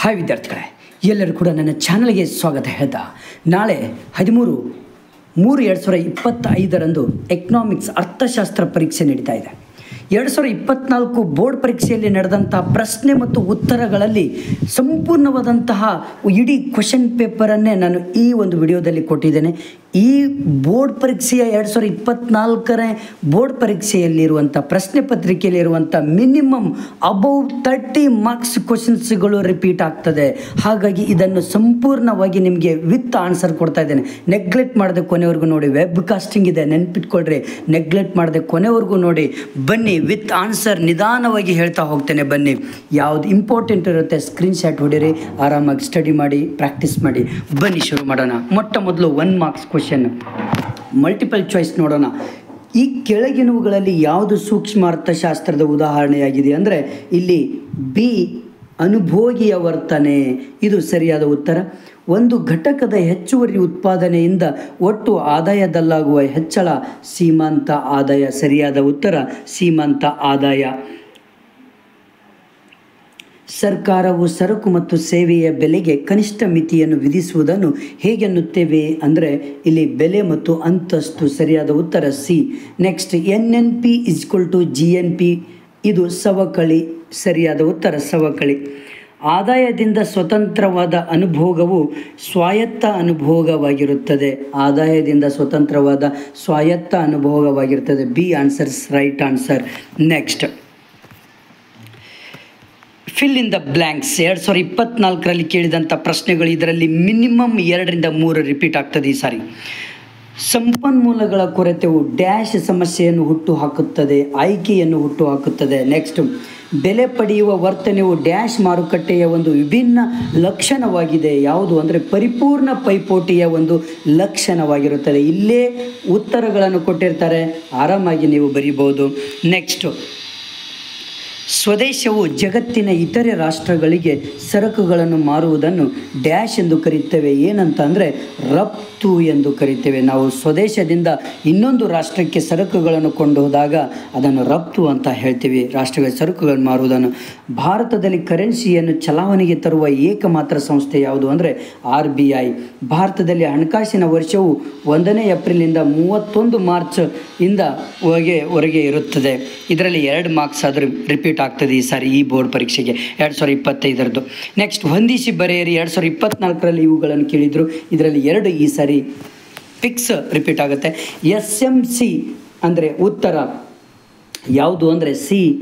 Hi ವಿದ್ಯಾರ್ಥಿಗಳೇ, ಎಲ್ಲರೂ ಕೂಡ ನನ್ನ ಚಾನಲ್ಗೆ ಸ್ವಾಗತ ಹೇಳ್ತಾ, ನಾಳೆ 13/3/2025 ಎಕನಾಮಿಕ್ಸ್ ಅರ್ಥಶಾಸ್ತ್ರ ಪರೀಕ್ಷೆ ನಡೀತಾ ಇದೆ. 2024 ಬೋರ್ಡ್ ಪರೀಕ್ಷೆಯಲ್ಲಿ ನಡೆದಂಥ ಪ್ರಶ್ನೆ ಮತ್ತು ಉತ್ತರಗಳಲ್ಲಿ ಸಂಪೂರ್ಣವಾದಂತಹ ಇಡೀ ಕ್ವೆಶ್ಚನ್ ಪೇಪರನ್ನೇ ನಾನು ಈ ಒಂದು ವಿಡಿಯೋದಲ್ಲಿ ಕೊಟ್ಟಿದ್ದೇನೆ. ಈ ಬೋರ್ಡ್ ಪರೀಕ್ಷೆಯ 2024ನೇ ಬೋರ್ಡ್ ಪರೀಕ್ಷೆಯಲ್ಲಿರುವಂಥ ಪ್ರಶ್ನೆ ಪತ್ರಿಕೆಯಲ್ಲಿರುವಂಥ ಮಿನಿಮಮ್ ಅಬೌವ್ 30 ಮಾರ್ಕ್ಸ್ ಕ್ವಶನ್ಸ್ಗಳು ರಿಪೀಟ್ ಆಗ್ತದೆ. ಹಾಗಾಗಿ ಇದನ್ನು ಸಂಪೂರ್ಣವಾಗಿ ನಿಮಗೆ ವಿತ್ ಆನ್ಸರ್ ಕೊಡ್ತಾ ಇದ್ದೇನೆ. ನೆಗ್ಲೆಕ್ಟ್ ಮಾಡದೆ ಕೊನೆವರೆಗೂ ನೋಡಿ. ವೆಬ್ ಕಾಸ್ಟಿಂಗ್ ಇದೆ, ನೆನ್ಪಿಟ್ಕೊಳ್ರಿ. ನೆಗ್ಲೆಕ್ಟ್ ಮಾಡದೆ ಕೊನೆವರೆಗೂ ನೋಡಿ. ಬನ್ನಿ, ವಿತ್ ಆನ್ಸರ್ ನಿಧಾನವಾಗಿ ಹೇಳ್ತಾ ಹೋಗ್ತೇನೆ. ಬನ್ನಿ, ಯಾವುದು ಇಂಪಾರ್ಟೆಂಟ್ ಇರುತ್ತೆ ಸ್ಕ್ರೀನ್ಶಾಟ್ ಹೊಡಿರಿ, ಆರಾಮಾಗಿ ಸ್ಟಡಿ ಮಾಡಿ, ಪ್ರಾಕ್ಟೀಸ್ ಮಾಡಿ. ಬನ್ನಿ ಶುರು ಮಾಡೋಣ. ಮೊಟ್ಟ ಮೊದಲು 1 ಮಾರ್ಕ್ಸ್ ಕ್ವಶನ್, ಮಲ್ಟಿಪಲ್ ಚಾಯ್ಸ್ ನೋಡೋಣ. ಈ ಕೆಳಗಿನವುಗಳಲ್ಲಿ ಯಾವುದು ಸೂಕ್ಷ್ಮ ಅರ್ಥಶಾಸ್ತ್ರದ ಉದಾಹರಣೆಯಾಗಿದೆ ಅಂದರೆ ಇಲ್ಲಿ ಬಿ, ಅನುಭೋಗಿಯ ವರ್ತನೆ. ಇದು ಸರಿಯಾದ ಉತ್ತರ. ಒಂದು ಘಟಕದ ಹೆಚ್ಚುವರಿ ಉತ್ಪಾದನೆಯಿಂದ ಒಟ್ಟು ಆದಾಯದಲ್ಲಾಗುವ ಹೆಚ್ಚಳ ಸೀಮಾಂತ ಆದಾಯ. ಸರಿಯಾದ ಉತ್ತರ ಸೀಮಾಂತ ಆದಾಯ. ಸರ್ಕಾರವು ಸರಕು ಮತ್ತು ಸೇವೆಯ ಬೆಲೆಗೆ ಕನಿಷ್ಠ ಮಿತಿಯನ್ನು ವಿಧಿಸುವುದನ್ನು ಹೇಗೆನ್ನುತ್ತೇವೆ ಅಂದರೆ ಇಲ್ಲಿ ಬೆಲೆ ಮತ್ತು ಅಂತಸ್ತು. ಸರಿಯಾದ ಉತ್ತರ ಸಿ. Next, NNP = GNP. ಇದು ಸವಕಳಿ. ಸರಿಯಾದ ಉತ್ತರ ಸವಕಳಿ. ಆದಾಯದಿಂದ ಸ್ವತಂತ್ರವಾದ ಅನುಭೋಗವು ಸ್ವಾಯತ್ತ ಅನುಭೋಗವಾಗಿರುತ್ತದೆ. ಆದಾಯದಿಂದ ಸ್ವತಂತ್ರವಾದ ಸ್ವಾಯತ್ತ ಅನುಭೋಗವಾಗಿರುತ್ತದೆ. B answers right answer. Next, fill in the blanks. 2024ರಲ್ಲಿ ಕೇಳಿದಂಥ ಪ್ರಶ್ನೆಗಳು ಇದರಲ್ಲಿ ಮಿನಿಮಮ್ 2ರಿಂದ 3 ರಿಪೀಟ್ ಆಗ್ತದೆ ಈ ಸಾರಿ. ಸಂಪನ್ಮೂಲಗಳ ಕೊರತೆಯು ಡ್ಯಾಶ್ ಸಮಸ್ಯೆಯನ್ನು ಹುಟ್ಟುಹಾಕುತ್ತದೆ, ಆಯ್ಕೆಯನ್ನು ಹುಟ್ಟುಹಾಕುತ್ತದೆ. ನೆಕ್ಸ್ಟ್, ಬೆಲೆ ಪಡೆಯುವ ವರ್ತನೆಯು ಡ್ಯಾಶ್ ಮಾರುಕಟ್ಟೆಯ ಒಂದು ವಿಭಿನ್ನ ಲಕ್ಷಣವಾಗಿದೆ. ಯಾವುದು ಅಂದರೆ ಪರಿಪೂರ್ಣ ಪೈಪೋಟಿಯ ಒಂದು ಲಕ್ಷಣವಾಗಿರುತ್ತದೆ. ಇಲ್ಲೇ ಉತ್ತರಗಳನ್ನು ಕೊಟ್ಟಿರ್ತಾರೆ, ಆರಾಮಾಗಿ ನೀವು ಬರೀಬಹುದು. ನೆಕ್ಸ್ಟು, ಸ್ವದೇಶವು ಜಗತ್ತಿನ ಇತರೆ ರಾಷ್ಟ್ರಗಳಿಗೆ ಸರಕುಗಳನ್ನು ಮಾರುವುದನ್ನು ಡ್ಯಾಶ್ ಎಂದು ಕರೀತೇವೆ. ಏನಂತ ಅಂದರೆ ರಫ್ತು ಎಂದು ಕರಿತೇವೆ. ನಾವು ಸ್ವದೇಶದಿಂದ ಇನ್ನೊಂದು ರಾಷ್ಟ್ರಕ್ಕೆ ಸರಕುಗಳನ್ನು ಕೊಂಡು ಹೋದಾಗ ಅದನ್ನು ರಫ್ತು ಅಂತ ಹೇಳ್ತೀವಿ. ರಾಷ್ಟ್ರಗಳ ಸರಕುಗಳನ್ನು ಮಾರುವುದನ್ನು. ಭಾರತದಲ್ಲಿ ಕರೆನ್ಸಿಯನ್ನು ಚಲಾವಣೆಗೆ ತರುವ ಏಕಮಾತ್ರ ಸಂಸ್ಥೆ ಯಾವುದು ಅಂದರೆ RBI. ಭಾರತದಲ್ಲಿ ಹಣಕಾಸಿನ ವರ್ಷವು 1ನೇ ಏಪ್ರಿಲಿಂದ 31 ಮಾರ್ಚ್ ಇಂದ ಹೊರಗೆ ಇರುತ್ತದೆ. ಇದರಲ್ಲಿ 2 ಮಾರ್ಕ್ಸ್ ಆದರೂ ರಿಪೀಟ್ ಆಗ್ತದೆ ಈ ಸಾರಿ ಈ ಬೋರ್ಡ್ ಪರೀಕ್ಷೆಗೆ 2025ರದ್ದು. ನೆಕ್ಸ್ಟ್, ಹೊಂದಿಸಿ ಬರೆಯಿರಿ. 2024ರಲ್ಲಿ ಇವುಗಳನ್ನು ಕೇಳಿದರು. ಇದರಲ್ಲಿ 2 ಈ ಸಾರಿ ಫಿಕ್ಸ್ ರಿಪೀಟ್ ಆಗುತ್ತೆ. SMC ಅಂದರೆ ಉತ್ತರ ಯಾವುದು ಅಂದರೆ CTC/Q.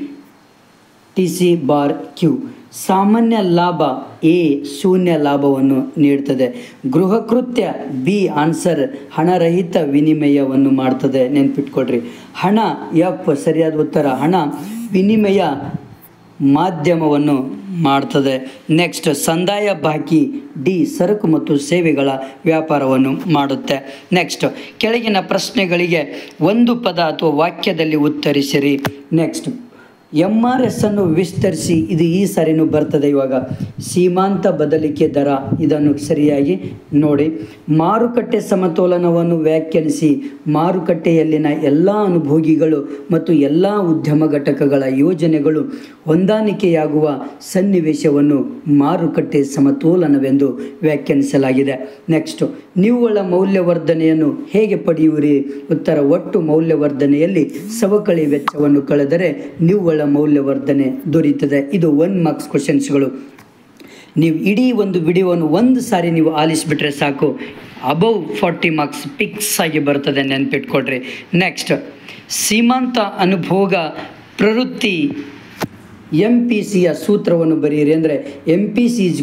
ಸಾಮಾನ್ಯ ಲಾಭ ಎ ಶೂನ್ಯ ಲಾಭವನ್ನು ನೀಡ್ತದೆ. ಗೃಹ ಕೃತ್ಯ ಬಿ ಆನ್ಸರ್ ಹಣರಹಿತ ವಿನಿಮಯವನ್ನು ಮಾಡ್ತದೆ. ನೆನ್ಪಿಟ್ಕೊಳ್ರಿ. ಹಣ ಎಫ್ ಸರಿಯಾದ ಉತ್ತರ. ಹಣ ವಿನಿಮಯ ಮಾಧ್ಯಮವನ್ನು ಮಾಡ್ತದೆ. ನೆಕ್ಸ್ಟ್, ಸಂದಾಯ ಬಾಕಿ ಡಿ ಸರಕು ಮತ್ತು ಸೇವೆಗಳ ವ್ಯಾಪಾರವನ್ನು ಮಾಡುತ್ತೆ. ನೆಕ್ಸ್ಟ್, ಕೆಳಗಿನ ಪ್ರಶ್ನೆಗಳಿಗೆ ಒಂದು ಪದ ಅಥವಾ ವಾಕ್ಯದಲ್ಲಿ ಉತ್ತರಿಸಿರಿ. ನೆಕ್ಸ್ಟ್, MRS ಅನ್ನು ವಿಸ್ತರಿಸಿ. ಇದು ಈ ಸಾರಿನೂ ಬರ್ತದೆ. ಇವಾಗ ಸೀಮಾಂತ ಬದಲಿಕೆ ದರ, ಇದನ್ನು ಸರಿಯಾಗಿ ನೋಡಿ. ಮಾರುಕಟ್ಟೆ ಸಮತೋಲನವನ್ನು ವ್ಯಾಖ್ಯಾನಿಸಿ. ಮಾರುಕಟ್ಟೆಯಲ್ಲಿನ ಎಲ್ಲ ಅನುಭೋಗಿಗಳು ಮತ್ತು ಎಲ್ಲ ಉದ್ಯಮ ಘಟಕಗಳ ಯೋಜನೆಗಳು ಹೊಂದಾಣಿಕೆಯಾಗುವ ಸನ್ನಿವೇಶವನ್ನು ಮಾರುಕಟ್ಟೆ ಸಮತೋಲನವೆಂದು ವ್ಯಾಖ್ಯಾನಿಸಲಾಗಿದೆ. ನೆಕ್ಸ್ಟು, ನಿವ್ವಳ ಮೌಲ್ಯವರ್ಧನೆಯನ್ನು ಹೇಗೆ ಪಡೆಯುವಿರಿ? ಉತ್ತರ, ಒಟ್ಟು ಮೌಲ್ಯವರ್ಧನೆಯಲ್ಲಿ ಸವಕಳಿ ವೆಚ್ಚವನ್ನು ಕಳೆದರೆ ನಿವ್ವಳ ಮೌಲ್ಯವರ್ಧನೆ ದೊರೆಯುತ್ತದೆ. ಇದು 1 ಮಾರ್ಕ್ಸ್ ಕ್ವಶನ್ಸ್ಗಳು. ನೀವು ಇಡೀ ಒಂದು ವಿಡಿಯೋವನ್ನು ಒಂದು ಸಾರಿ ನೀವು ಆಲಿಸಿಬಿಟ್ರೆ ಸಾಕು, ಅಬೌವ್ 40 ಮಾರ್ಕ್ಸ್ ಫಿಕ್ಸ್ ಆಗಿ ಬರ್ತದೆ. ನೆನ್ಪಿಟ್ಕೊಡ್ರಿ. ನೆಕ್ಸ್ಟ್, ಸೀಮಾಂತ ಅನುಭೋಗ ಪ್ರವೃತ್ತಿ MPCಯ ಸೂತ್ರವನ್ನು ಬರೆಯಿರಿ. ಅಂದರೆ MPC =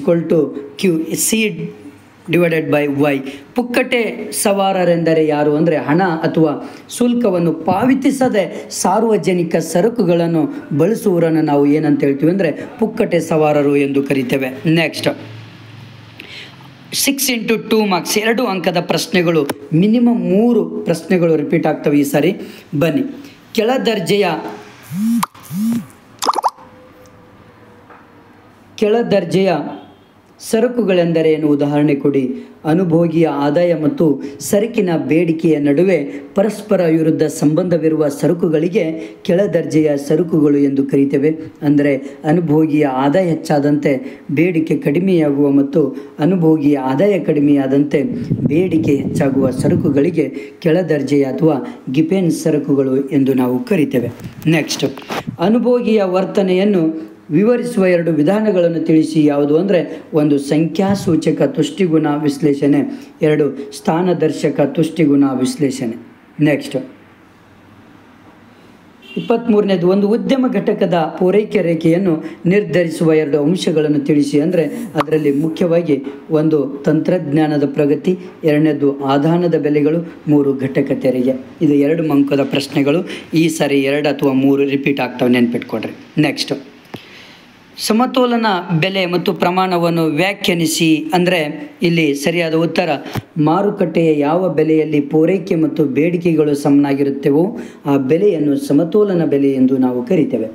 QC/Y. ಪುಕ್ಕಟೆ ಸವಾರರೆಂದರೆ ಯಾರು ಅಂದರೆ ಹಣ ಅಥವಾ ಶುಲ್ಕವನ್ನು ಪಾವತಿಸದೆ ಸಾರ್ವಜನಿಕ ಸರಕುಗಳನ್ನು ಬಳಸುವವರನ್ನು ನಾವು ಏನಂತ ಹೇಳ್ತೀವಿ ಅಂದರೆ ಪುಕ್ಕಟೆ ಸವಾರರು ಎಂದು ಕರಿತೇವೆ. ನೆಕ್ಸ್ಟ್, 6 × 2 ಮಾರ್ಕ್ಸ್ 2 ಅಂಕದ ಪ್ರಶ್ನೆಗಳು. ಮಿನಿಮಮ್ 3 ಪ್ರಶ್ನೆಗಳು ರಿಪೀಟ್ ಆಗ್ತವೆ ಈ ಸಾರಿ. ಬನ್ನಿ, ಕೆಳ ದರ್ಜೆಯ ಸರಕುಗಳೆಂದರೇನು ಉದಾಹರಣೆ ಕೊಡಿ. ಅನುಭೋಗಿಯ ಆದಾಯ ಮತ್ತು ಸರಕಿನ ಬೇಡಿಕೆಯ ನಡುವೆ ಪರಸ್ಪರ ವಿರುದ್ಧ ಸಂಬಂಧವಿರುವ ಸರಕುಗಳಿಗೆ ಕೆಳದರ್ಜೆಯ ಸರಕುಗಳು ಎಂದು ಕರೀತೇವೆ. ಅಂದರೆ ಅನುಭೋಗಿಯ ಆದಾಯ ಹೆಚ್ಚಾದಂತೆ ಬೇಡಿಕೆ ಕಡಿಮೆಯಾಗುವ ಮತ್ತು ಅನುಭೋಗಿಯ ಆದಾಯ ಕಡಿಮೆಯಾದಂತೆ ಬೇಡಿಕೆ ಹೆಚ್ಚಾಗುವ ಸರಕುಗಳಿಗೆ ಕೆಳದರ್ಜೆಯ ಅಥವಾ ಗಿಪೆನ್ ಸರಕುಗಳು ಎಂದು ನಾವು ಕರೀತೇವೆ. ನೆಕ್ಸ್ಟ್, ಅನುಭೋಗಿಯ ವರ್ತನೆಯನ್ನು ವಿವರಿಸುವ 2 ವಿಧಾನಗಳನ್ನು ತಿಳಿಸಿ. ಯಾವುದು ಅಂದರೆ, 1 ಸಂಖ್ಯಾಸೂಚಕ ತುಷ್ಟಿಗುಣ ವಿಶ್ಲೇಷಣೆ, 2 ಸ್ಥಾನದರ್ಶಕ ತುಷ್ಟಿಗುಣ ವಿಶ್ಲೇಷಣೆ. ನೆಕ್ಸ್ಟ್ 23ನೇದು, ಒಂದು ಉದ್ಯಮ ಘಟಕದ ಪೂರೈಕೆ ರೇಖೆಯನ್ನು ನಿರ್ಧರಿಸುವ 2 ಅಂಶಗಳನ್ನು ತಿಳಿಸಿ. ಅಂದರೆ ಅದರಲ್ಲಿ ಮುಖ್ಯವಾಗಿ 1 ತಂತ್ರಜ್ಞಾನದ ಪ್ರಗತಿ, 2ನೇದು ಆದಾನದ ಬೆಲೆಗಳು, 3 ಘಟಕ ತೆರಿಗೆ. ಇದು 2 ಅಂಕದ ಪ್ರಶ್ನೆಗಳು. ಈ ಸಾರಿ 2 ಅಥವಾ 3 ರಿಪೀಟ್ ಆಗ್ತವೆ, ನೆನ್ಪಿಟ್ಕೊಡ್ರಿ. ನೆಕ್ಸ್ಟ್, ಸಮತೋಲನ ಬೆಲೆ ಮತ್ತು ಪ್ರಮಾಣವನ್ನು ವ್ಯಾಖ್ಯಾನಿಸಿ. ಅಂದರೆ ಇಲ್ಲಿ ಸರಿಯಾದ ಉತ್ತರ, ಮಾರುಕಟ್ಟೆಯ ಯಾವ ಬೆಲೆಯಲ್ಲಿ ಪೂರೈಕೆ ಮತ್ತು ಬೇಡಿಕೆಗಳು ಸಮನಾಗಿರುತ್ತವೋ ಆ ಬೆಲೆಯನ್ನು ಸಮತೋಲನ ಬೆಲೆ ಎಂದು ನಾವು ಕರಿತೇವೆ.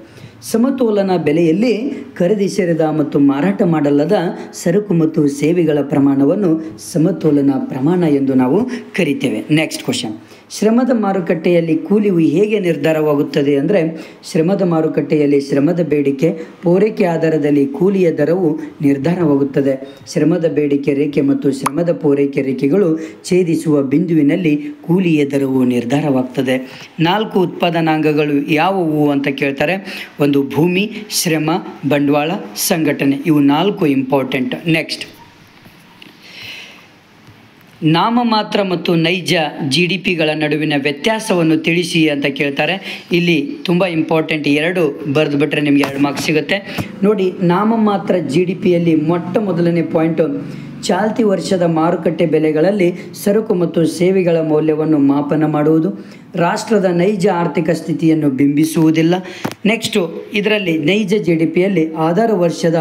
ಸಮತೋಲನ ಬೆಲೆಯಲ್ಲಿ ಖರೀದಿಸಿದ ಮತ್ತು ಮಾರಾಟ ಮಾಡಲಾದ ಸರಕು ಮತ್ತು ಸೇವೆಗಳ ಪ್ರಮಾಣವನ್ನು ಸಮತೋಲನ ಪ್ರಮಾಣ ಎಂದು ನಾವು ಕರಿತೇವೆ. ನೆಕ್ಸ್ಟ್ ಕ್ವಶನ್, ಶ್ರಮದ ಮಾರುಕಟ್ಟೆಯಲ್ಲಿ ಕೂಲಿಯು ಹೇಗೆ ನಿರ್ಧಾರವಾಗುತ್ತದೆ? ಅಂದರೆ ಶ್ರಮದ ಮಾರುಕಟ್ಟೆಯಲ್ಲಿ ಶ್ರಮದ ಬೇಡಿಕೆ ಪೂರೈಕೆ ಆಧಾರದಲ್ಲಿ ಕೂಲಿಯ ದರವು ನಿರ್ಧಾರವಾಗುತ್ತದೆ. ಶ್ರಮದ ಬೇಡಿಕೆ ರೇಖೆ ಮತ್ತು ಶ್ರಮದ ಪೂರೈಕೆ ರೇಖೆಗಳು ಛೇದಿಸುವ ಬಿಂದುವಿನಲ್ಲಿ ಕೂಲಿಯ ದರವು ನಿರ್ಧಾರವಾಗ್ತದೆ. 4 ಉತ್ಪಾದನಾಂಗಗಳು ಯಾವುವು ಅಂತ ಕೇಳ್ತಾರೆ. 1 ಭೂಮಿ, ಶ್ರಮ, ಬಂಡವಾಳ, ಸಂಘಟನೆ. ಇವು 4 ಇಂಪಾರ್ಟೆಂಟ್. ನೆಕ್ಸ್ಟ್, ನಾಮಮಾತ್ರ ಮತ್ತು ನೈಜ GDPಗಳ ನಡುವಿನ ವ್ಯತ್ಯಾಸವನ್ನು ತಿಳಿಸಿ ಅಂತ ಕೇಳ್ತಾರೆ. ಇಲ್ಲಿ ತುಂಬ ಇಂಪಾರ್ಟೆಂಟ್, 2 ಬರೆದು ಬಿಟ್ಟರೆ ನಿಮಗೆ 2 ಮಾರ್ಕ್ಸ್ ಸಿಗುತ್ತೆ. ನೋಡಿ, ನಾಮಮಾತ್ರ GDPಯಲ್ಲಿ ಮೊದಲನೇ ಪಾಯಿಂಟು, ಚಾಲ್ತಿ ವರ್ಷದ ಮಾರುಕಟ್ಟೆ ಬೆಲೆಗಳಲ್ಲಿ ಸರಕು ಮತ್ತು ಸೇವೆಗಳ ಮೌಲ್ಯವನ್ನು ಮಾಪನ ಮಾಡುವುದು, ರಾಷ್ಟ್ರದ ನೈಜ ಆರ್ಥಿಕ ಸ್ಥಿತಿಯನ್ನು ಬಿಂಬಿಸುವುದಿಲ್ಲ. ನೆಕ್ಸ್ಟು, ಇದರಲ್ಲಿ ನೈಜ GDPಯಲ್ಲಿ ಆಧಾರ ವರ್ಷದ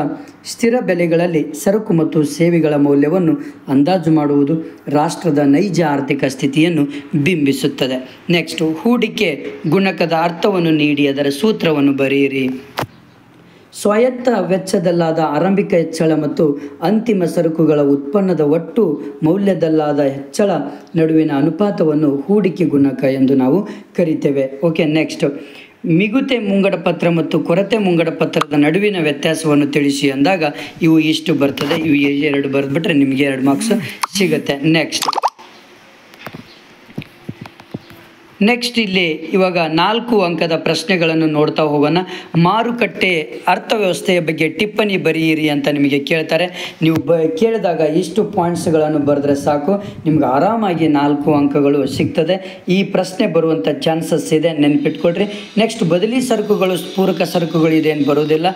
ಸ್ಥಿರ ಬೆಲೆಗಳಲ್ಲಿ ಸರಕು ಮತ್ತು ಸೇವೆಗಳ ಮೌಲ್ಯವನ್ನು ಅಂದಾಜು ಮಾಡುವುದು ರಾಷ್ಟ್ರದ ನೈಜ ಆರ್ಥಿಕ ಸ್ಥಿತಿಯನ್ನು ಬಿಂಬಿಸುತ್ತದೆ. ನೆಕ್ಸ್ಟು, ಹೂಡಿಕೆ ಗುಣಕದ ಅರ್ಥವನ್ನು ನೀಡಿ ಅದರ ಸೂತ್ರವನ್ನು ಬರೆಯಿರಿ. ಸ್ವಾಯತ್ತ ವೆಚ್ಚದಲ್ಲಾದ ಆರಂಭಿಕ ಹೆಚ್ಚಳ ಮತ್ತು ಅಂತಿಮ ಸರಕುಗಳ ಉತ್ಪನ್ನದ ಒಟ್ಟು ಮೌಲ್ಯದಲ್ಲಾದ ಹೆಚ್ಚಳ ನಡುವಿನ ಅನುಪಾತವನ್ನು ಹೂಡಿಕೆ ಗುಣಕ ಎಂದು ನಾವು ಕರಿತೇವೆ. ಓಕೆ, ನೆಕ್ಸ್ಟ್, ಮಿಗುತೆ ಮುಂಗಡ ಪತ್ರ ಮತ್ತು ಕೊರತೆ ಮುಂಗಡ ಪತ್ರದ ನಡುವಿನ ವ್ಯತ್ಯಾಸವನ್ನು ತಿಳಿಸಿ ಅಂದಾಗ ಇವು ಇಷ್ಟು ಬರ್ತದೆ. ಇವು 2 ಬರೆದ್ಬಿಟ್ರೆ ನಿಮಗೆ 2 ಮಾರ್ಕ್ಸ್ ಸಿಗುತ್ತೆ. ನೆಕ್ಸ್ಟ್ ಇಲ್ಲಿ ಇವಾಗ 4 ಅಂಕದ ಪ್ರಶ್ನೆಗಳನ್ನು ನೋಡ್ತಾ ಹೋಗೋಣ. ಮಾರುಕಟ್ಟೆ ಅರ್ಥವ್ಯವಸ್ಥೆಯ ಬಗ್ಗೆ ಟಿಪ್ಪಣಿ ಬರೆಯಿರಿ ಅಂತ ನಿಮಗೆ ಕೇಳ್ತಾರೆ. ನೀವು ಕೇಳಿದಾಗ ಇಷ್ಟು ಪಾಯಿಂಟ್ಸ್ಗಳನ್ನು ಬರೆದ್ರೆ ಸಾಕು, ನಿಮ್ಗೆ ಆರಾಮಾಗಿ 4 ಅಂಕಗಳು ಸಿಗ್ತದೆ. ಈ ಪ್ರಶ್ನೆ ಬರುವಂಥ ಚಾನ್ಸಸ್ ಇದೆ, ನೆನ್ಪಿಟ್ಕೊಳ್ರಿ. ನೆಕ್ಸ್ಟ್, ಬದಲಿ ಸರಕುಗಳು ಪೂರಕ ಸರಕುಗಳು ಇದೇನು ಬರೋದಿಲ್ಲ,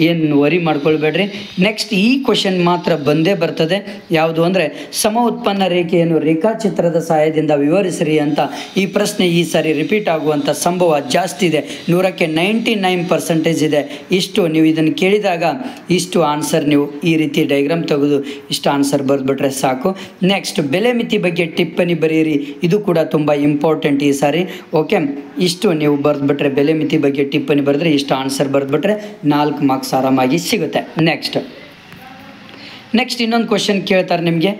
ಏನು ವರಿ ಮಾಡ್ಕೊಳ್ಬೇಡ್ರಿ. ನೆಕ್ಸ್ಟ್, ಈ ಕ್ವಶನ್ ಮಾತ್ರ ಬಂದೇ ಬರ್ತದೆ. ಯಾವುದು ಅಂದರೆ ಸಮ ಉತ್ಪನ್ನ ರೇಖೆಯನ್ನು ರೇಖಾಚಿತ್ರದ ಸಹಾಯದಿಂದ ವಿವರಿಸಿರಿ ಅಂತ. ಈ ಪ್ರಶ್ನೆ ಈ ಸಾರಿ ರಿಪೀಟ್ ಆಗುವಂಥ ಸಂಭವ ಜಾಸ್ತಿ ಇದೆ, 100ಕ್ಕೆ 99% ಇದೆ. ಇಷ್ಟು ನೀವು ಇದನ್ನು ಕೇಳಿದಾಗ ಇಷ್ಟು ಆನ್ಸರ್ ನೀವು ಈ ರೀತಿ ಡಯಾಗ್ರಾಮ್ ತೆಗೆದು ಇಷ್ಟು ಆನ್ಸರ್ ಬರೆದ್ಬಿಟ್ರೆ ಸಾಕು. ನೆಕ್ಸ್ಟ್, ಬೆಲೆ ಮಿತಿ ಬಗ್ಗೆ ಟಿಪ್ಪಣಿ ಬರೆಯಿರಿ. ಇದು ಕೂಡ ತುಂಬ ಇಂಪಾರ್ಟೆಂಟ್ ಈ ಸಾರಿ. ಓಕೆ, ಇಷ್ಟು ನೀವು ಬರೆದ್ಬಿಟ್ರೆ, ಬೆಲೆ ಮಿತಿ ಬಗ್ಗೆ ಟಿಪ್ಪಣಿ ಬರೆದ್ರೆ ಇಷ್ಟು ಆನ್ಸರ್ ಬರೆದ್ಬಿಟ್ರೆ 4 ಮಾರ್ಕ್ಸ್ ಆರಾಮಾಗಿ ಸಿಗುತ್ತೆ. ನೆಕ್ಸ್ಟ್ ಇನ್ನೊಂದು ಕ್ವಶನ್ ಕೇಳ್ತಾರೆ ನಿಮಗೆ,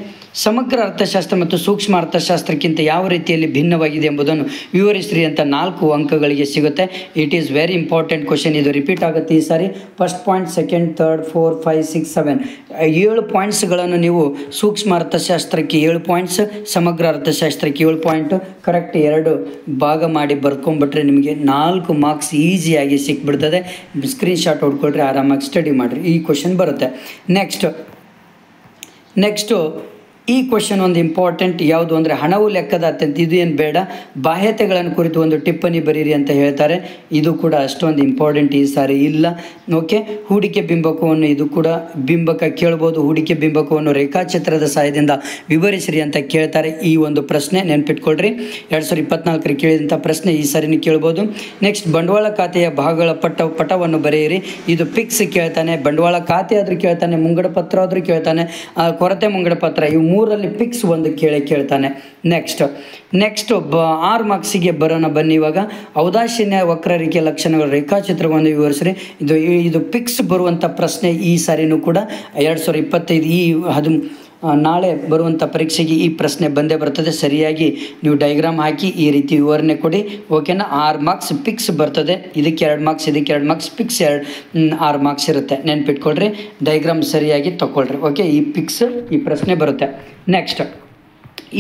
ಸಮಗ್ರ ಅರ್ಥಶಾಸ್ತ್ರ ಮತ್ತು ಸೂಕ್ಷ್ಮ ಅರ್ಥಶಾಸ್ತ್ರಕ್ಕಿಂತ ಯಾವ ರೀತಿಯಲ್ಲಿ ಭಿನ್ನವಾಗಿದೆ ಎಂಬುದನ್ನು ವಿವರಿಸ್ರಿ ಅಂತ 4 ಅಂಕಗಳಿಗೆ ಸಿಗುತ್ತೆ. It is very important question. ಇದು ರಿಪೀಟ್ ಆಗುತ್ತೆ ಈ ಸಾರಿ. ಫಸ್ಟ್ ಪಾಯಿಂಟ್, ಸೆಕೆಂಡ್, ಥರ್ಡ್, 4, 5, 6, 7 7 ಪಾಯಿಂಟ್ಸ್ಗಳನ್ನು ನೀವು ಸೂಕ್ಷ್ಮ ಅರ್ಥಶಾಸ್ತ್ರಕ್ಕೆ 7 ಪಾಯಿಂಟ್ಸ್, ಸಮಗ್ರ ಅರ್ಥಶಾಸ್ತ್ರಕ್ಕೆ 7 ಪಾಯಿಂಟು ಕರೆಕ್ಟ್ 2 ಭಾಗ ಮಾಡಿ ಬರ್ಕೊಂಡ್ಬಿಟ್ರೆ ನಿಮಗೆ 4 ಮಾರ್ಕ್ಸ್ ಈಸಿಯಾಗಿ ಸಿಕ್ಬಿಡ್ತದೆ. ಸ್ಕ್ರೀನ್ಶಾಟ್ ಹೊಡ್ಕೊಳ್ರಿ, ಆರಾಮಾಗಿ ಸ್ಟಡಿ ಮಾಡಿರಿ. ಈ ಕ್ವಶನ್ ಬರುತ್ತೆ. ನೆಕ್ಸ್ಟು ಈ ಕ್ವಶನ್ ಒಂದು ಇಂಪಾರ್ಟೆಂಟ್. ಯಾವುದು ಅಂದರೆ ಹಣವು ಲೆಕ್ಕದ ಅತ್ಯಂತ, ಇದು ಏನು ಬೇಡ, ಬಾಹ್ಯತೆಗಳನ್ನು ಕುರಿತು ಒಂದು ಟಿಪ್ಪಣಿ ಬರೀರಿ ಅಂತ ಹೇಳ್ತಾರೆ. ಇದು ಕೂಡ ಅಷ್ಟೊಂದು ಇಂಪಾರ್ಟೆಂಟ್ ಈ ಸಾರಿ ಇಲ್ಲ. ಓಕೆ, ಹೂಡಿಕೆ ಬಿಂಬಕವನ್ನು, ಇದು ಕೂಡ ಬಿಂಬಕ ಕೇಳ್ಬೋದು. ಹೂಡಿಕೆ ಬಿಂಬಕವನ್ನು ರೇಖಾಚಿತ್ರದ ಸಹಾಯದಿಂದ ವಿವರಿಸಿರಿ ಅಂತ ಕೇಳ್ತಾರೆ. ಈ ಒಂದು ಪ್ರಶ್ನೆ ನೆನ್ಪಿಟ್ಕೊಳ್ರಿ, 2024ರಲ್ಲಿ ಕೇಳಿದಂಥ ಪ್ರಶ್ನೆ ಈ ಸಾರಿನೂ ಕೇಳ್ಬೋದು. ನೆಕ್ಸ್ಟ್, ಬಂಡವಾಳ ಖಾತೆಯ ಭಾಗಗಳ ಪಟವನ್ನು ಬರೆಯಿರಿ. ಇದು ಪಿಕ್ಸ್ ಕೇಳ್ತಾನೆ, ಬಂಡವಾಳ ಖಾತೆ ಆದರೂ ಕೇಳ್ತಾನೆ, ಮುಂಗಡ ಪತ್ರ ಆದರೂ ಕೇಳ್ತಾನೆ, ಕೊರತೆ ಮುಂಗಡ ಪತ್ರ. ಇವು ಮೂರಲ್ಲಿ ಪಿಕ್ಸ್ ಒಂದು ಕೇಳ್ತಾನೆ. ನೆಕ್ಸ್ಟ್ 6 ಮಾರ್ಕ್ಸಿಗೆ ಬರೋಣ ಬನ್ನಿ. ಇವಾಗ ಔದಾಸೀನ್ಯ ವಕ್ರರೇಖೆ ಲಕ್ಷಣಗಳ ರೇಖಾಚಿತ್ರವನ್ನು ವಿವರಿಸ್ರಿ. ಇದು ಪಿಕ್ಸ್ ಬರುವಂಥ ಪ್ರಶ್ನೆ ಈ ಸಾರಿನೂ ಕೂಡ 2025 ನಾಳೆ ಬರುವಂಥ ಪರೀಕ್ಷೆಗೆ ಈ ಪ್ರಶ್ನೆ ಬಂದೇ ಬರ್ತದೆ. ಸರಿಯಾಗಿ ನೀವು ಡೈಗ್ರಾಮ್ ಹಾಕಿ ಈ ರೀತಿ ವಿವರಣೆ ಕೊಡಿ. ಓಕೆನಾ? 6 ಮಾರ್ಕ್ಸ್ ಪಿಕ್ಸ್ ಬರ್ತದೆ. ಇದಕ್ಕೆ 2 ಮಾರ್ಕ್ಸ್, ಇದಕ್ಕೆ 2 ಮಾರ್ಕ್ಸ್, ಪಿಕ್ಸ್ 6 ಮಾರ್ಕ್ಸ್ ಇರುತ್ತೆ. ನೆನ್ಪಿಟ್ಕೊಳ್ರಿ, ಡೈಗ್ರಾಮ್ ಸರಿಯಾಗಿ ತಗೊಳ್ರಿ. ಓಕೆ, ಈ ಪಿಕ್ಸ್ ಈ ಪ್ರಶ್ನೆ ಬರುತ್ತೆ. ನೆಕ್ಸ್ಟ್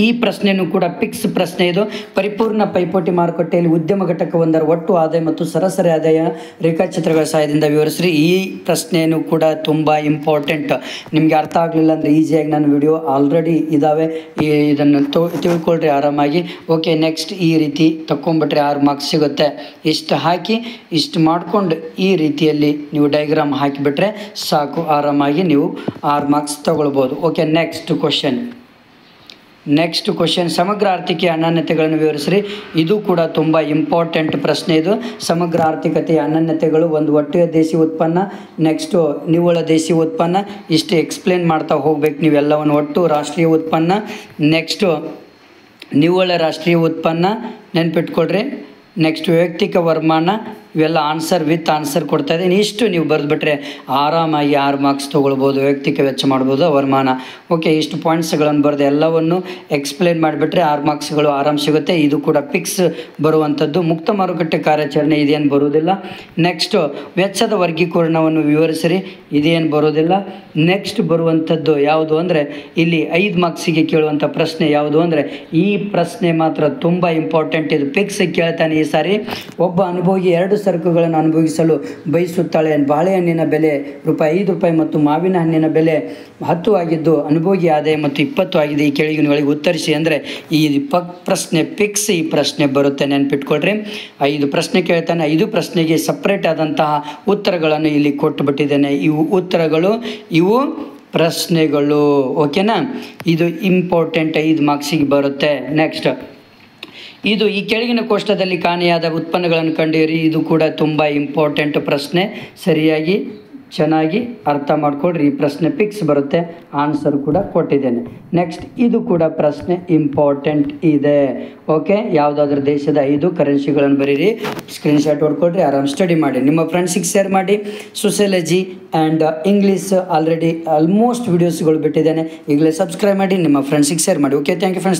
ಈ ಪ್ರಶ್ನೆಯೂ ಕೂಡ ಪಿಕ್ಸ್ ಪ್ರಶ್ನೆ. ಇದು ಪರಿಪೂರ್ಣ ಪೈಪೋಟಿ ಮಾರುಕಟ್ಟೆಯಲ್ಲಿ ಉದ್ಯಮ ಘಟಕವೊಂದರ ಒಟ್ಟು ಆದಾಯ ಮತ್ತು ಸರಾಸರಿ ಆದಾಯ ರೇಖಾಚಿತ್ರಗಳ ಸಹಾಯದಿಂದ ವಿವರಿಸ್ರಿ. ಈ ಪ್ರಶ್ನೆಯೂ ಕೂಡ ತುಂಬ ಇಂಪಾರ್ಟೆಂಟ್. ನಿಮಗೆ ಅರ್ಥ ಆಗಲಿಲ್ಲ ಅಂದರೆ ಈಸಿಯಾಗಿ ನನ್ನ ವಿಡಿಯೋ ಆಲ್ರೆಡಿ ಇದ್ದಾವೆ, ಇದನ್ನು ತಿಳ್ಕೊಳ್ರಿ ಆರಾಮಾಗಿ. ಓಕೆ, ನೆಕ್ಸ್ಟ್ ಈ ರೀತಿ ತಗೊಂಡ್ಬಿಟ್ರೆ 6 ಮಾರ್ಕ್ಸ್ ಸಿಗುತ್ತೆ. ಇಷ್ಟು ಹಾಕಿ ಇಷ್ಟು ಮಾಡಿಕೊಂಡು ಈ ರೀತಿಯಲ್ಲಿ ನೀವು ಡೈಗ್ರಾಮ್ ಹಾಕಿಬಿಟ್ರೆ ಸಾಕು, ಆರಾಮಾಗಿ ನೀವು 6 ಮಾರ್ಕ್ಸ್ ತಗೊಳ್ಬೋದು. ಓಕೆ, ನೆಕ್ಸ್ಟ್ ಕ್ವಶನ್ ಸಮಗ್ರ ಆರ್ಥಿಕೆಯ ಅನನ್ಯತೆಗಳನ್ನು ವಿವರಿಸ್ರಿ. ಇದು ಕೂಡ ತುಂಬ ಇಂಪಾರ್ಟೆಂಟ್ ಪ್ರಶ್ನೆ. ಇದು ಸಮಗ್ರ ಆರ್ಥಿಕತೆಯ ಅನನ್ಯತೆಗಳು, ಒಂದು ಒಟ್ಟು ದೇಶಿ ಉತ್ಪನ್ನ, ನೆಕ್ಸ್ಟು ನಿವ್ವಳ ದೇಶಿ ಉತ್ಪನ್ನ, ಇಷ್ಟು ಎಕ್ಸ್ಪ್ಲೇನ್ ಮಾಡ್ತಾ ಹೋಗ್ಬೇಕು ನೀವೆಲ್ಲವನ್ನು. ಒಟ್ಟು ರಾಷ್ಟ್ರೀಯ ಉತ್ಪನ್ನ, ನೆಕ್ಸ್ಟು ನಿವ್ವಳ ರಾಷ್ಟ್ರೀಯ ಉತ್ಪನ್ನ ನೆನ್ಪಿಟ್ಕೊಳ್ರಿ. ನೆಕ್ಸ್ಟ್ ವೈಯಕ್ತಿಕ ವರಮಾನ, ಇವೆಲ್ಲ ವಿತ್ ಆನ್ಸರ್ ಕೊಡ್ತಾ ಇದ್ದೀನಿ. ಇಷ್ಟು ನೀವು ಬರೆದುಬಿಟ್ರೆ ಆರಾಮಾಗಿ 6 ಮಾರ್ಕ್ಸ್ ತೊಗೊಳ್ಬೋದು. ವೈಯಕ್ತಿಕ ವೆಚ್ಚ ಮಾಡ್ಬೋದು, ವರಮಾನ. ಓಕೆ, ಇಷ್ಟು ಪಾಯಿಂಟ್ಸ್ಗಳನ್ನು ಬರೆದು ಎಲ್ಲವನ್ನು ಎಕ್ಸ್ಪ್ಲೇನ್ ಮಾಡಿಬಿಟ್ರೆ 6 ಮಾರ್ಕ್ಸ್ಗಳು ಆರಾಮ್ ಸಿಗುತ್ತೆ. ಇದು ಕೂಡ ಪಿಕ್ಸ್ ಬರುವಂಥದ್ದು. ಮುಕ್ತ ಮಾರುಕಟ್ಟೆ ಕಾರ್ಯಾಚರಣೆ ಇದೇನು ಬರುವುದಿಲ್ಲ. ನೆಕ್ಸ್ಟು ವೆಚ್ಚದ ವರ್ಗೀಕರಣವನ್ನು ವಿವರಿಸಿರಿ. ಇದೇನು ಬರೋದಿಲ್ಲ. ನೆಕ್ಸ್ಟ್ ಬರುವಂಥದ್ದು ಯಾವುದು ಅಂದರೆ ಇಲ್ಲಿ 5 ಮಾರ್ಕ್ಸಿಗೆ ಕೇಳುವಂಥ ಪ್ರಶ್ನೆ ಯಾವುದು ಅಂದರೆ ಈ ಪ್ರಶ್ನೆ ಮಾತ್ರ ತುಂಬ ಇಂಪಾರ್ಟೆಂಟ್. ಇದು ಪಿಕ್ಸ್ ಕೇಳ್ತಾನೆ ಈ ಸಾರಿ. ಒಬ್ಬ ಅನುಭೋಗಿ 2 ಸರಕುಗಳನ್ನು ಅನುಭವಿಸಲು ಬಯಸುತ್ತಾಳೆ. ಬಾಳೆಹಣ್ಣಿನ ಬೆಲೆ ₹5 ಮತ್ತು ಮಾವಿನ ಹಣ್ಣಿನ ಬೆಲೆ 10 ಆಗಿದ್ದು ಅನುಭೋಗಿ ಆದಾಯ ಮತ್ತು 20 ಆಗಿದೆ. ಈ ಕೆಳಗಿನಗಳಿಗೆ ಉತ್ತರಿಸಿ ಅಂದರೆ ಈ ಪ್ರಶ್ನೆ ಪಿಕ್ಸ್ ಈ ಪ್ರಶ್ನೆ ಬರುತ್ತೆ. ನೆನ್ಪಿಟ್ಕೊಳ್ರಿ, 5 ಪ್ರಶ್ನೆ ಕೇಳ್ತಾನೆ. 5 ಪ್ರಶ್ನೆಗೆ ಸಪ್ರೇಟ್ ಆದಂತಹ ಉತ್ತರಗಳನ್ನು ಇಲ್ಲಿ ಕೊಟ್ಟುಬಿಟ್ಟಿದ್ದೇನೆ. ಇವು ಉತ್ತರಗಳು, ಇವು ಪ್ರಶ್ನೆಗಳು. ಓಕೆನಾ? ಇದು ಇಂಪಾರ್ಟೆಂಟ್, 5 ಮಾರ್ಕ್ಸಿಗೆ ಬರುತ್ತೆ. ನೆಕ್ಸ್ಟ್ ಇದು ಈ ಕೆಳಗಿನ ಕೋಷ್ಟಕದಲ್ಲಿ ಕಾಣೆಯಾದ ಉತ್ಪನ್ನಗಳನ್ನು ಕಂಡುಹಿಡಿಯಿರಿ. ಇದು ಕೂಡ ತುಂಬ ಇಂಪಾರ್ಟೆಂಟ್ ಪ್ರಶ್ನೆ. ಸರಿಯಾಗಿ ಚೆನ್ನಾಗಿ ಅರ್ಥ ಮಾಡ್ಕೊಳ್ರಿ. ಈ ಪ್ರಶ್ನೆ ಪಿಕ್ಸ್ ಬರುತ್ತೆ, ಆನ್ಸರ್ ಕೂಡ ಕೊಟ್ಟಿದ್ದೇನೆ. ನೆಕ್ಸ್ಟ್ ಇದು ಕೂಡ ಪ್ರಶ್ನೆ ಇಂಪಾರ್ಟೆಂಟ್ ಇದೆ. ಓಕೆ, ಯಾವುದಾದ್ರೂ ದೇಶದ 5 ಕರೆನ್ಸಿಗಳನ್ನು ಬರೀರಿ, ಸ್ಕ್ರೀನ್ಶಾಟ್ ಹೊಡ್ಕೊಳ್ರಿ, ಆರಾಮ್ ಸ್ಟಡಿ ಮಾಡಿ, ನಿಮ್ಮ ಫ್ರೆಂಡ್ಸಿಗೆ ಶೇರ್ ಮಾಡಿ. Sociology and English already almost ವೀಡಿಯೋಸ್ಗಳು ಬಿಟ್ಟಿದ್ದೇನೆ. ಈಗಲೇ ಸಬ್ಸ್ಕ್ರೈಬ್ ಮಾಡಿ, ನಿಮ್ಮ ಫ್ರೆಂಡ್ಸಿಗೆ ಶೇರ್ ಮಾಡಿ. Okay, thank you friends.